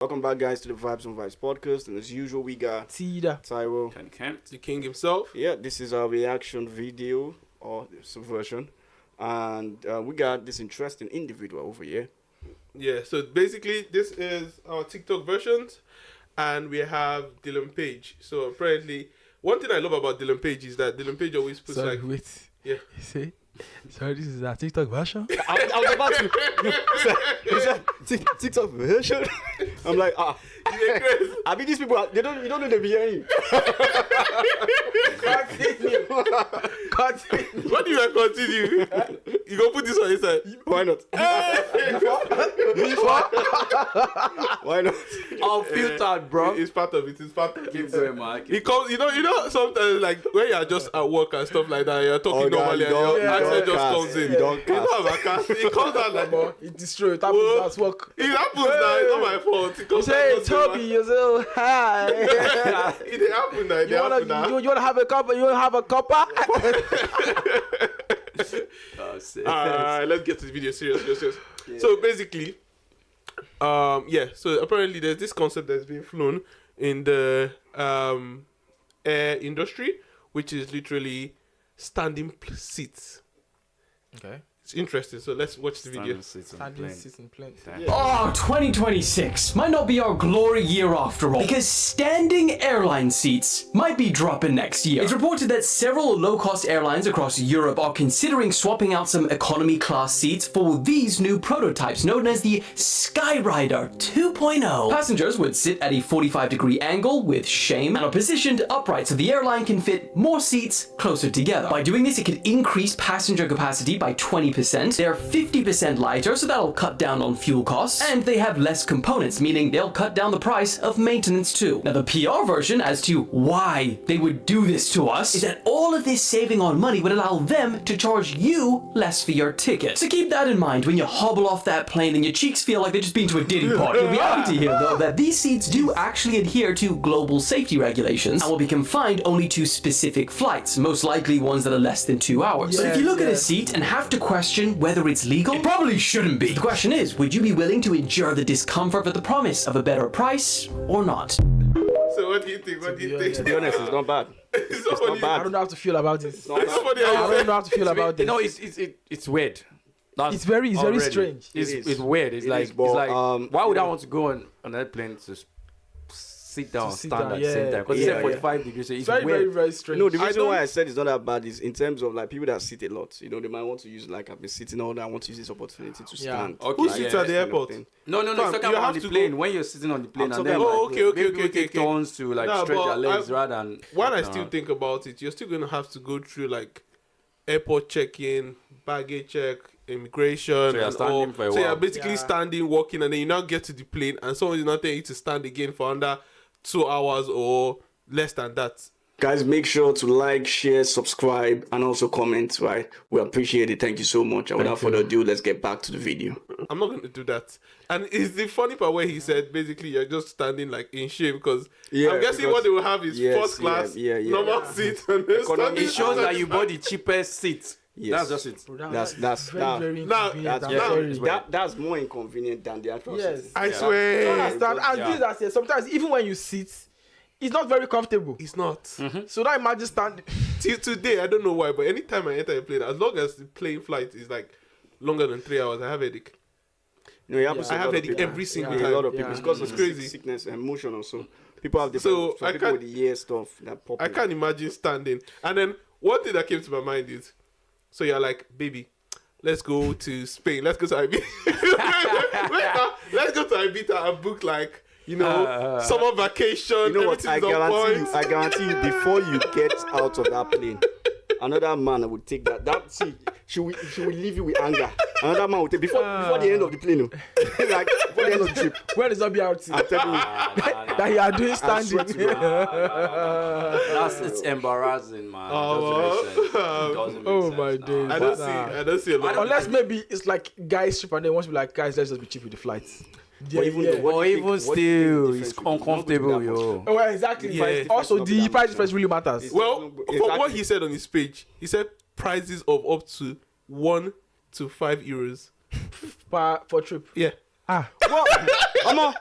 Welcome back, guys, to the Vibes on Vibes podcast. And as usual, we got Tida, Tyro. Ken Kent. The king himself. Yeah, this is our reaction video or subversion. And we got this interesting individual over here. Yeah, so basically this is our TikTok versions, and we have Dylan Page. So apparently, one thing I love about Dylan Page is that Dylan Page always puts sorry, like, wait. yeah. You see? Sorry, this is our TikTok version. I was about to. You said TikTok version. I'm like, I mean, these people, you don't know they be hearing. Continue. What do you want to continue? You go put this on inside. Why not? Why not? Unfiltered, bro. It's part of it. It's part of Keep it. going, man. It comes, you know, sometimes like when you're just at work and stuff like that, you're talking God, normally, and your accent just cast. comes in. You don't It's not about cast. It comes out like It destroyed. It happens Whoa. at work. it happens now. It's not my fault. It You comes say, out Toby, you say, hi. It happen now. It You happen now. wanna have a cuppa? You wanna have a cuppa? Oh, sick. Alright, let's get to the video. Serious. So basically, so apparently there's this concept that's been flown in the air industry, which is literally standing seats. Okay. It's interesting. So let's watch the video. Standing sitting plane. Oh, 2026 might not be our glory year after all, because standing airline seats might be dropping next year. It's reported that several low-cost airlines across Europe are considering swapping out some economy class seats for these new prototypes known as the Skyrider 2.0. Passengers would sit at a 45-degree angle with shame and are positioned upright so the airline can fit more seats closer together. By doing this, it could increase passenger capacity by 20%. They're 50% lighter, so that'll cut down on fuel costs, and they have less components, meaning they'll cut down the price of maintenance too. Now, the PR version as to why they would do this to us is that all of this saving on money would allow them to charge you less for your ticket. So keep that in mind when you hobble off that plane and your cheeks feel like they've just been to a Diddy party. The reality here, though, that these seats do actually adhere to global safety regulations and will be confined only to specific flights, most likely ones that are less than 2 hours. So if you look at a seat and have to question whether it's legal, it probably shouldn't be. The question is, would you be willing to endure the discomfort for the promise of a better price or not? So what do you think? What do you think? To be honest, it's not bad. It's It's not I bad. don't know how to feel about this. It's funny I how you don't say. know how to feel about this. No, it's weird. That's It's very already- strange. It's, It is. it's weird. It's It like is, but, why would you I know- want to go on an airplane to sit down, To sit stand down, at the same yeah. time? Because Yeah, it's 45 degrees. So it's Very, very, weird. very strange. No, the I reason don't- why I said it's not that bad is in terms of like people that sit a lot. You know, they might want to use like I've been sitting all day. I want to use this opportunity to Yeah. stand. Okay, Who yeah, sits yeah, at the kind of airport? thing. No, Fam, it's talking you about on have the to plane. go- When you're sitting on the plane I'm and talking then about- Oh, okay. maybe people take turns to like Nah, stretch but their legs I- rather than. When I still think about it, you're still gonna have to go through like airport check-in, baggage check, immigration, So you're and standing all. for a So you're while. basically Yeah. standing, walking, and then you now get to the plane, and someone is not telling you to stand again for under 2 hours or less than that. Guys, make sure to like, share, subscribe, and also comment, right? We appreciate it. Thank you so much. And without further ado, let's get back to the video. I'm not going to do that. And it's the funny part where he said basically you're just standing like in shame because Yeah, I'm guessing because- what they will have is yes, first class, yeah, normal seat, and then Economy. standing It shows that you outside. bought the cheapest seat. Yes. That's just it. Bro, That's very Now, inconvenient. that's I'm yeah, sorry. it's that's more inconvenient than the actual Yes. seat. I Yeah. I swear. don't understand. And Yeah. this, I say, sometimes even when you sit, it's not very comfortable. It's not. So now imagine standing. Till today, I don't know why, but anytime I enter a plane, as long as the plane flight is like longer than 3 hours, I have headache. No, it happens to I a have lot of headache people. every single Yeah, time. a lot of people. Yeah. It's because It's of crazy. sickness and motion also. People have different. So, some I people can't- with the ear stuff that pop. I in. can't imagine standing. And then one thing that came to my mind is, so you're like, baby, let's go to Spain. Let's go to Ibiza. Let's go to Ibiza and book like, summer vacation. You know what? Everything's on point. I guarantee you, before you get out of that plane, another man would take that. She will leave you with anger. Another man will take before the end of the plane. Like before the end of the trip. When is WRT? I'm telling you. That you are doing I swear to standing. It's embarrassing, man. Oh, It doesn't make Oh sense, my nah. days. I don't see a lot. Unless maybe it's like guys trip and they want to be like, guys, let's just be cheap with the flights. But even though, what Or do you even think- what do you still, think the it's difference would be? uncomfortable, Not going to be that yo. much. Oh, well, exactly. Yeah. Also, Not the that price much, difference really matters. It's- Well, Exactly. from what he said on his page, he said prices of up to 1 to 5 euros. For trip. Yeah. Ah, What? Mama,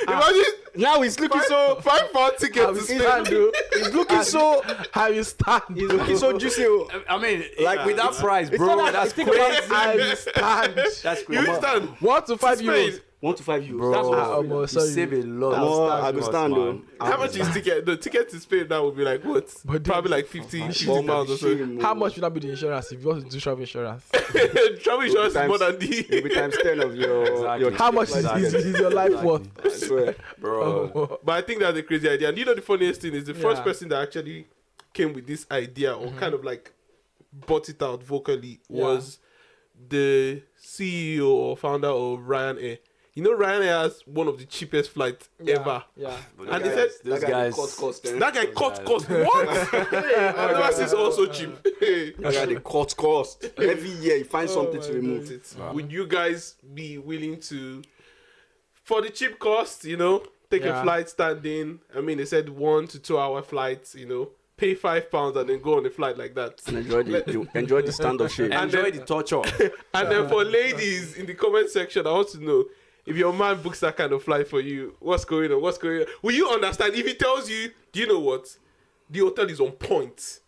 Imagine Now he's looking so. £5 ticket How to you Spain. stand, though? He's looking so. How you stand? He's looking so juicy. Oh. I mean, like with that price, It's bro, not that- that's think crazy. about it. How you stand? That's You crazy. stand 1 to 5 Spain. euros. 1 to 5 euros. Bro, That's what almost you sorry. save a lot. I go stand though. How much is ticket? The ticket to Spain now would be like what? But Probably like 50 pounds or so. How much would that be the insurance if you want to do travel insurance? Travel insurance is Times- more than It'll the. be times 10 of your. Exactly. your How much is your life worth? I swear. Bro. But I think that's a crazy idea. And you know the funniest thing is the first Yeah. person that actually came with this idea or kind of like brought it out vocally was the CEO or founder of Ryanair. You know Ryanair has one of the cheapest flights ever. Yeah. And they said those that guy guys, cut cost. that guy cut cost. What? I've never seen someone so cheap. That guy they cut cost. Every year he finds something to remove. Would you guys be willing to, for the cheap cost, you know, take a Yeah. flight standing? I mean, they said 1 to 2 hour flights, you know, pay £5 and then go on a flight like that. And enjoy the stand-up shit. enjoy the torture. And then for ladies in the comment section, I want to know if your man books that kind of flight for you, what's going on? What's going on? Will you understand if he tells you, do you know what? The hotel is on point.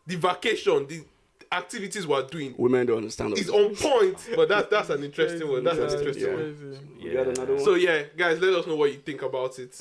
The vacation, the activities we're doing Women don't understand. is on point. But that's an interesting one. That's an interesting Yeah. one. You got another one? So yeah, guys, let us know what you think about it.